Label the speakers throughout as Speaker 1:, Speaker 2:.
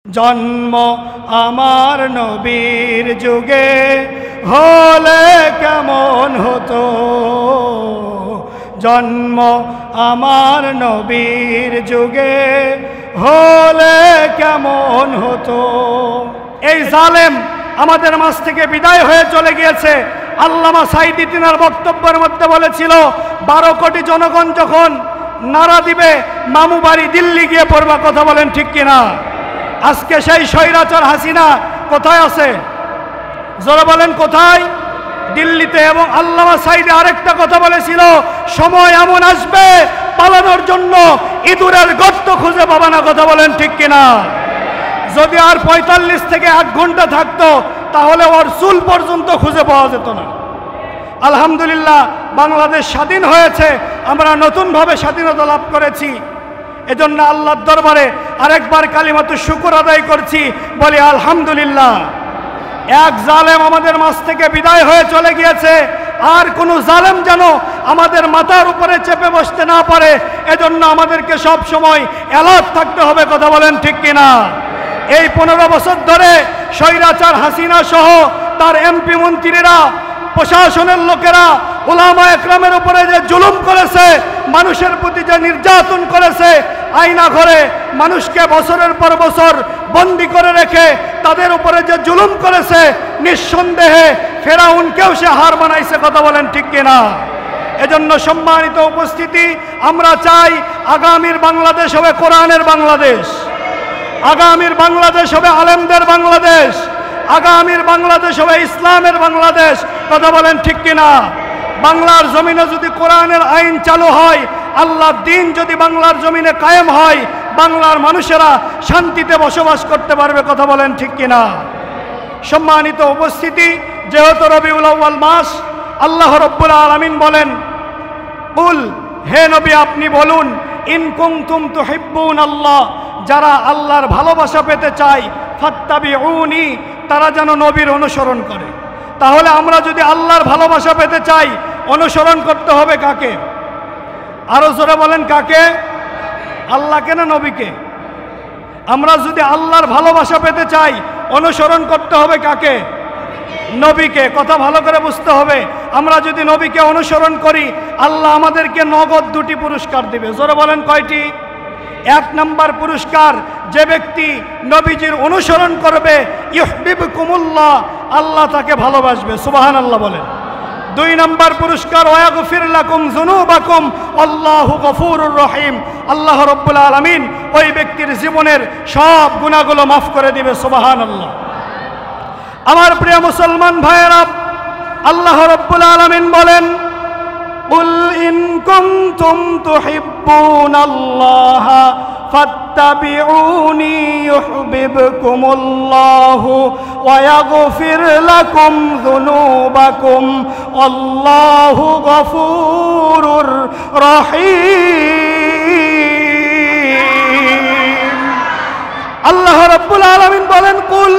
Speaker 1: জন্ম আমার নবীর যুগে হলে কেমন হতো, জন্ম আমার নবীর যুগে হলে কেমন হতো। এই জালেম আমাদের মাঝ থেকে বিদায় হয়ে চলে গিয়েছে। আল্লামা সাঈদী তিনার বক্তব্যের মধ্যে বলেছিল 12 কোটি জনগণ যখন নারা দিবে মামু বাড়ি দিল্লি গিয়ে পড়বা। কথা বলেন ঠিক কিনা? আজকে সেই স্বৈরাচার হাসিনা কোথায় আছে? জোরে বলেন কোথায়? দিল্লিতে। এবং আল্লামা সাঈদী আরেকটা কথা বলেছিল, সময় এমন আসবে পালানোর জন্য ইঁদুরের গর্ত খুঁজে পাবা না। কথা বলেন ঠিক কিনা? যদি আর 45 থেকে 1 ঘন্টা থাকতো তাহলে ওর চুল পর্যন্ত খুঁজে পাওয়া যেত না। আলহামদুলিল্লাহ বাংলাদেশ স্বাধীন হয়েছে, আমরা নতুনভাবে স্বাধীনতা লাভ করেছি। এজন্য আল্লাহর দরবারে আরেকবার কালিমাতু শুকর আদায় করছি, বলি আলহামদুলিল্লাহ। এক জালেম আমাদের মাঝ থেকে বিদায় হয়ে চলে গিয়েছে, আর কোনো জালেম যেন আমাদের মাথার উপরে চেপে বসতে না পারে, এজন্য আমাদেরকে সব সময় অ্যালার্ট থাকতে হবে। কথা বলেন ঠিক কিনা? এই 15 বছর ধরে স্বৈরাচার হাসিনা সহ তার এমপি মন্ত্রীরা, প্রশাসনের লোকেরা উলামা একরামের উপরে যে জুলুম করেছে, মানুষের প্রতি যে নির্যাতন করেছে, আয়না ঘরে মানুষকে বছরের পর বছর বন্দি করে রেখে তাদের উপরে যে জুলুম করেছে, নিঃসন্দেহে ফেরাউনকেও সে হার বানাইছে। কথা বলেন ঠিক কিনা? এজন্য সম্মানিত উপস্থিতি, আমরা চাই আগামীর বাংলাদেশ হবে কোরআনের বাংলাদেশ, আগামীর বাংলাদেশ হবে আলেমদের বাংলাদেশ, আগামীর বাংলাদেশ হবে ইসলামের বাংলাদেশ। কথা বলেন ঠিক কিনা? বাংলার জমিনে যদি কোরআনের আইন চালু হয়, আল্লাহর দ্বীন যদি বাংলার জমিনে কায়েম হয়, বাংলার মানুষেরা শান্তিতে বসবাস করতে পারবে। কথা বলেন ঠিক কিনা? সম্মানিত উপস্থিতি, যেহেতু রবিউল আউয়াল মাস, আল্লাহ রাব্বুল আলামিন বলেন, কুল, হে নবী আপনি বলুন, ইন কুনতুম তুহিব্বুনাল্লাহ, যারা আল্লাহর ভালোবাসা পেতে চায়, ফাত্তাবিউনি, তারা যেন নবীর অনুসরণ করে। তাহলে আমরা যদি আল্লাহর ভালোবাসা পেতে চাই, অনুসরণ করতে হবে কাকে? আরো জোরে বলেন কাকে? আল্লাহকে না নবীকে? আমরা যদি আল্লাহর ভালোবাসা পেতে চাই, অনুসরণ করতে হবে কাকে? নবীকে। কথা ভালো করে বুঝতে হবে। আমরা যদি নবীকে অনুসরণ করি, আল্লাহ আমাদেরকে নগদ 2টি পুরস্কার দিবে। জোরে বলেন কয়টি? 1 নম্বর পুরস্কার, যে ব্যক্তি নবীজির অনুসরণ করবে, ইউহিব্বুকুমুল্লাহ, আল্লাহ তাকে ভালোবাসবে। সুবহানাল্লাহ বলেন। 2 নম্বর পুরস্কার, ওয়াগফির লাকুম যুনুবাকুম আল্লাহু গফুরুর রহিম, আল্লাহ রাব্বুল আলামিন ওই ব্যক্তির জীবনের সব গুনাহগুলো মাফ করে দিবে। সুবহানাল্লাহ। আমার প্রিয় মুসলমান ভাইয়েরা, আল্লাহ রাব্বুল আলামিন বলেন, কুল ইন কুনতুম তুহিব্বুনাল্লাহ ফাত্তাবিউনি ইউহিব্বুকুমুল্লাহু ওয়া ইয়াগফির লাকুম যুনুবাকুম আল্লাহু গফুরুর রহিম। আল্লাহ রাব্বুল আলামিন বলেন, কুল,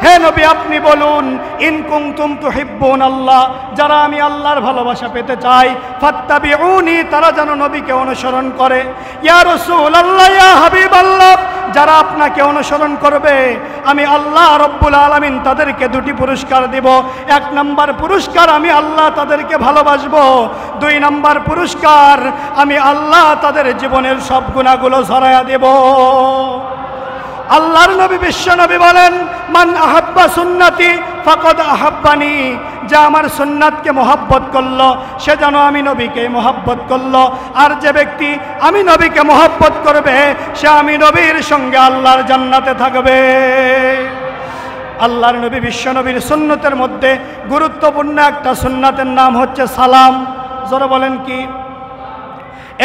Speaker 1: হে নবী আপনি বলুন, ইন কুনতুম তুহিব্বুনাল্লাহ, যারা আমি আল্লাহর ভালোবাসা পেতে চাই, ফাত্তাবিউনি, তারা যেন নবীকে অনুসরণ করে। ইয়া রাসূলুল্লাহ, ইয়া হাবিবাল্লাহ, যারা আপনাকে অনুসরণ করবে, আমি আল্লাহ রাব্বুল আলামিন তাদেরকে 2টি পুরস্কার দেব। 1 নম্বর পুরস্কার, আমি আল্লাহ তাদেরকে ভালোবাসবো। 2 নম্বর পুরস্কার, আমি আল্লাহ তাদের জীবনের সব গুনাহগুলো ঝরাইয়া দেব। আল্লাহর নবী বিশ্ব নবী বলেন, মান আহাব্বা সুন্নতি ফাকাদ আহাব্বানি, যে আমার সুন্নাতকে মহব্বত করলো, সে যেন আমি নবীকে মহব্বত করলো। আর যে ব্যক্তি আমি নবীকে মহব্বত করবে, সে আমি নবীর সঙ্গে আল্লাহর জান্নাতে থাকবে। আল্লাহর নবী বিশ্ব নবীর সুন্নতের মধ্যে গুরুত্বপূর্ণ একটা সুন্নাতের নাম হচ্ছে সালাম। জোরে বলেন কি?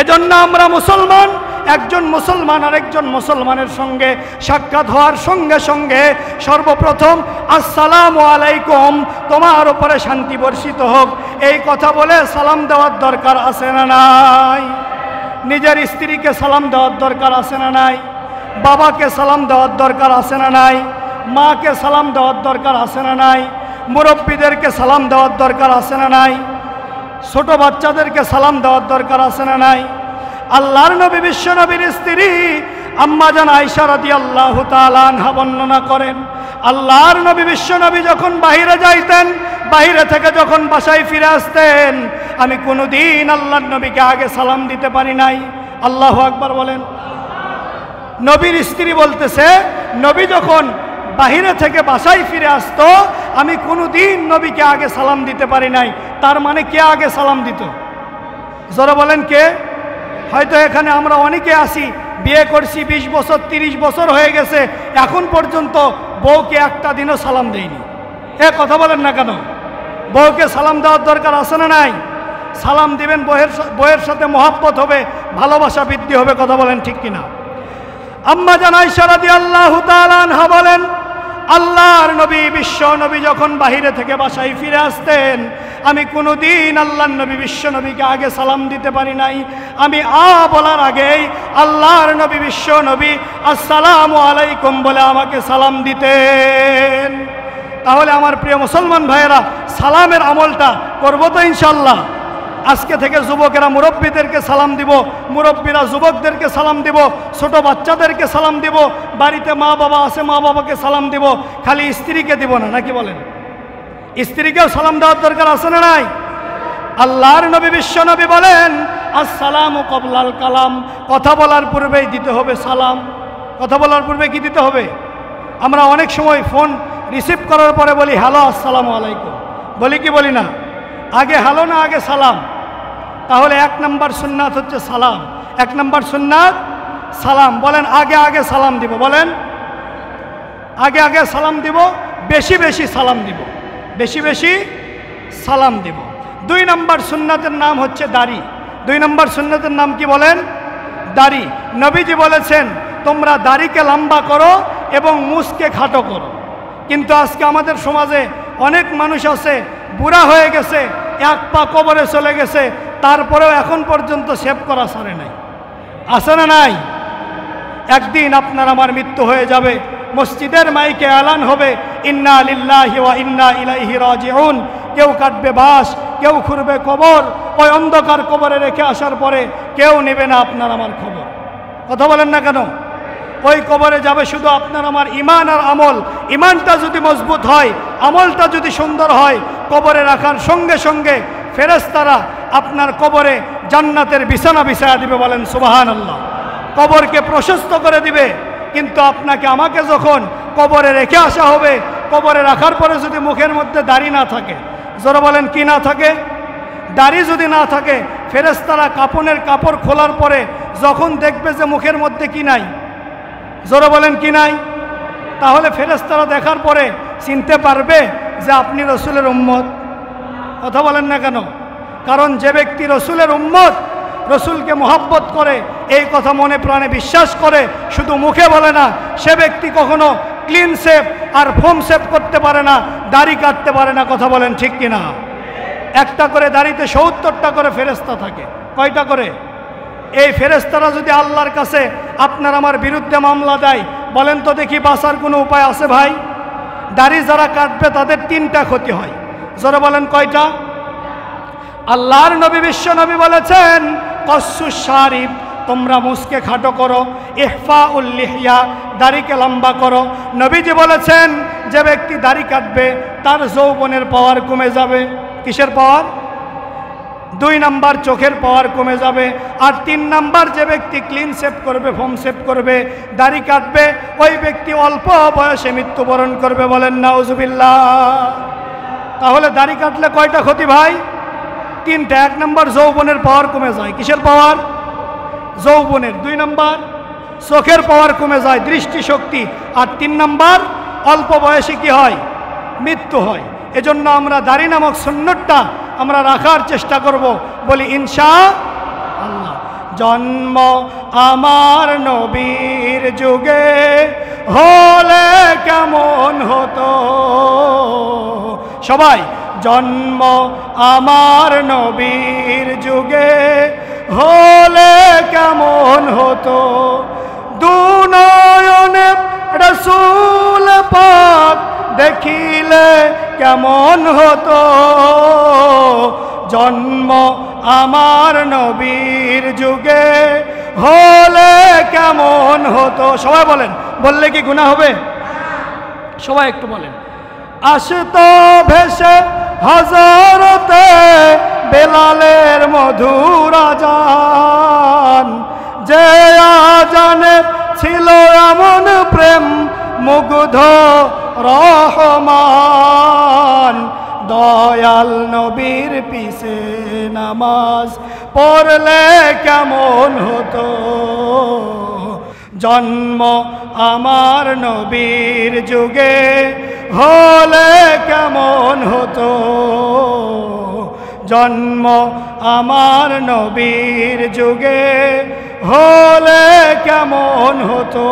Speaker 1: এজন্য আমরা মুসলমান, একজন মুসলমান আরেকজন মুসলমানের সঙ্গে সাক্ষাৎ হওয়ার সঙ্গে সঙ্গে সর্বপ্রথম আসসালামু আলাইকুম, তোমার উপরে শান্তি বর্ষিত হোক, এই কথা বলে সালাম দেওয়ার দরকার আছে না নাই? নিজের স্ত্রীকে সালাম দেওয়ার দরকার আছে না নাই? বাবাকে সালাম দেওয়ার দরকার আছে না নাই? মাকে সালাম দেওয়ার দরকার আছে না নাই? মুরব্বীদেরকে সালাম দেওয়ার দরকার আছে না নাই? ছোট বাচ্চাদেরকে সালাম দেওয়ার দরকার আছে না নাই? আল্লাহর নবী বিশ্ব নবীর স্ত্রী আম্মাজান আয়েশা রাদিয়াল্লাহু তাআলা আনহা বর্ণনা করেন, আল্লাহর নবী বিশ্ব নবী যখন বাহিরে যাইতেন, বাহিরে থেকে যখন বাসায় ফিরে আসতেন, আমি কোনোদিন আল্লাহর নবীকে আগে সালাম দিতে পারি নাই। আল্লাহু আকবার বলেন। নবীর স্ত্রী বলতেছে, নবী যখন বাহিরে থেকে বাসায় ফিরে আসতো, আমি কোনোদিন নবীকে আগে সালাম দিতে পারি নাই। তার মানে কে আগে সালাম দিত? যারা বলেন কে? হয়তো এখানে আমরা অনেকে আসি, বিয়ে করছি 20 বছর 30 বছর হয়ে গেছে, এখন পর্যন্ত বউকে একটা দিনও সালাম দেয়নি। এ কথা বলেন না কেন? বউকে সালাম দেওয়ার দরকার আছে না নাই? সালাম দিবেন, বউয়ের সাথে মহব্বত হবে, ভালোবাসা বৃদ্ধি হবে। কথা বলেন ঠিক কিনা? আম্মাজান আয়েশা রাদিয়াল্লাহু তাআলা আনহা বলেন, আল্লাহর নবী বিশ্ব নবী যখন বাহিরে থেকে বাসায় ফিরে আসতেন, আমি কোনোদিন আল্লাহর নবী বিশ্ব নবীকে আগে সালাম দিতে পারি নাই। আমি বলার আগেই আল্লাহর নবী বিশ্ব নবী আসসালামু আলাইকুম বলে আমাকে সালাম দিতেন। তাহলে আমার প্রিয় মুসলমান ভাইয়েরা, সালামের আমলটা করবো তো ইনশাল্লাহ? আজকে থেকে যুবকেরা মুরব্বীদেরকে সালাম দিব, মুরব্বীরা যুবকদেরকে সালাম দিব, ছোট বাচ্চাদেরকে সালাম দিব, বাড়িতে মা বাবা আছে মা বাবাকে সালাম দিব, খালি স্ত্রীকে দিব না, নাকি বলেন? স্ত্রীকেও সালাম দেওয়ার দরকার আছে না নাই? আল্লাহর নবী বিশ্ব নবী বলেন, আসসালামু ক্বাবলাল কালাম, কথা বলার পূর্বেই দিতে হবে সালাম। কথা বলার পূর্বে কি দিতে হবে? আমরা অনেক সময় ফোন রিসিভ করার পরে বলি হ্যালো আসসালামু আলাইকুম, বলি কি বলি না? আগে হ্যালো না আগে সালাম? তাহলে 1 নম্বর সুন্নাত হচ্ছে সালাম। 1 নম্বর সুন্নাত সালাম। বলেন আগে আগে সালাম দিব, বলেন আগে আগে সালাম দিব, বেশি বেশি সালাম দিব, বেশি বেশি সালাম দিব। 2 নম্বর সুন্নাতের নাম হচ্ছে দাড়ি। 2 নম্বর সুন্নাতের নাম কি বলেন? দাড়ি। নবীজি বলেছেন, তোমরা দাড়িকে লম্বা করো এবং মুছকে খাটো করো। কিন্তু আজকে আমাদের সমাজে অনেক মানুষ আছে, বুড়া হয়ে গেছে, 1 পা কবরে চলে গেছে, তারপরেও এখন পর্যন্ত শেভ করা সারে নাই। আছে না নাই? একদিন আপনার আমার মৃত্যু হয়ে যাবে, মসজিদের মাইকে এলান হবে, ইন্না লিল্লাহি ওয়া ইন্না ইলাইহি রাজিউন। কেউ কাটবে বাঁশ, কেউ খুঁড়বে কবর, ওই অন্ধকার কবরে রেখে আসার পরে কেউ নেবে না আপনার আমার খবর। কথা বলেন না কেন? ওই কবরে যাবে শুধু আপনার আমার ইমান আর আমল। ইমানটা যদি মজবুত হয়, আমলটা যদি সুন্দর হয়, কবরে রাখার সঙ্গে সঙ্গে ফেরেশতারা আপনার কবরে জান্নাতের বিছানা বিছায়া দিবে। বলেন সুবহানাল্লাহ। কবরকে প্রশস্ত করে দিবে। কিন্তু আপনাকে আমাকে যখন কবরে রেখে আসা হবে, কবরে রাখার পরে যদি মুখের মধ্যে দাড়ি না থাকে, যারা বলেন কি না থাকে? দাড়ি যদি না থাকে, ফেরেশতারা কাফনের কাপড় খোলার পরে যখন দেখবে যে মুখের মধ্যে কি নাই, যারা বলেন কি নাই, তাহলে ফেরেশতারা দেখার পরে চিনতে পারবে যে আপনি রসুলের উম্মত। কথা বলেন না কেন? কারণ যে ব্যক্তি রসুলের উম্মত, রসুলকে মহব্বত করে, এই কথা মনে প্রাণে বিশ্বাস করে, শুধু মুখে বলে না, সে ব্যক্তি কখনো ক্লিন শেভ আর ফোম শেভ করতে পারে না, দাড়ি কাটতে পারে না। কথা বলেন ঠিক কিনা? একটা করে দাড়িতে 70টা করে ফেরেশতা থাকে। কয়টা করে? এই ফেরেশতারা যদি আল্লাহর কাছে আপনার আমার বিরুদ্ধে মামলা দেয়, বলেন তো দেখি বাঁচার কোনো উপায় আছে ভাই? দাড়ি যারা কাটবে তাদের 3টা ক্ষতি হয়। যারা বলেন কয়টা? আল্লাহর নবী বিশ্ব নবী বলেছেন, কসসুস শারিব, তোমরা মুসকে খাটো করো, ইহফাউল লিহিয়া, দাড়িকে লম্বা করো। নবীজি বলেছেন, যে ব্যক্তি দাড়ি কাটবে তার যৌবনের পাওয়ার কমে যাবে। কিসের পাওয়ার? 2 নাম্বার চোখের পাওয়ার কমে যাবে। আর 3 নাম্বার, যে ব্যক্তি ক্লিন শেভ করবে, ফোম শেভ করবে, দাড়ি কাটবে, ওই ব্যক্তি অল্প বয়সে মৃত্যুবরণ করবে। বলেন নাউজুবিল্লাহ। তাহলে দাড়ি কাটলে কয়টা ক্ষতি ভাই? 3টা। 1 নাম্বার যৌবনের পাওয়ার কমে যায়। কিসের পাওয়ার? যৌবনের। 2 নাম্বার চোখের পাওয়ার কমে যায়, দৃষ্টিশক্তি। আর 3 নাম্বার অল্প বয়সে কি হয়? মৃত্যু হয়। এজন্য আমরা দাড়ি নামক সুন্নতটা আমরা রাখার চেষ্টা করব। বলি ইনশাআল্লাহ। জন্ম আমার নবীর যুগে হলে কেমন হতো, সবাই জন্ম আমার নবীর যুগে হলে কেমন হতো, দুনয়নে রাসূল পাক দেখিলে কেমন হতো, জন্ম আমার নবীর যুগে হলে কেমন হতো। সবাই বলেন, বললে কি গুনাহ হবে? সবাই একটু বলেন। আসতো ভেসে হযরতে বেলালের মধুর আযান, যে আযানে ছিল এমন প্রেম মুগ্ধ রহমান। দয়াল নবীর পিছে নামাজ পড়লে কেমন হতো। জন্ম আমার নবীর যুগে হলে কেমন হতো। জন্ম আমার নবীর যুগে হলে কেমন হতো।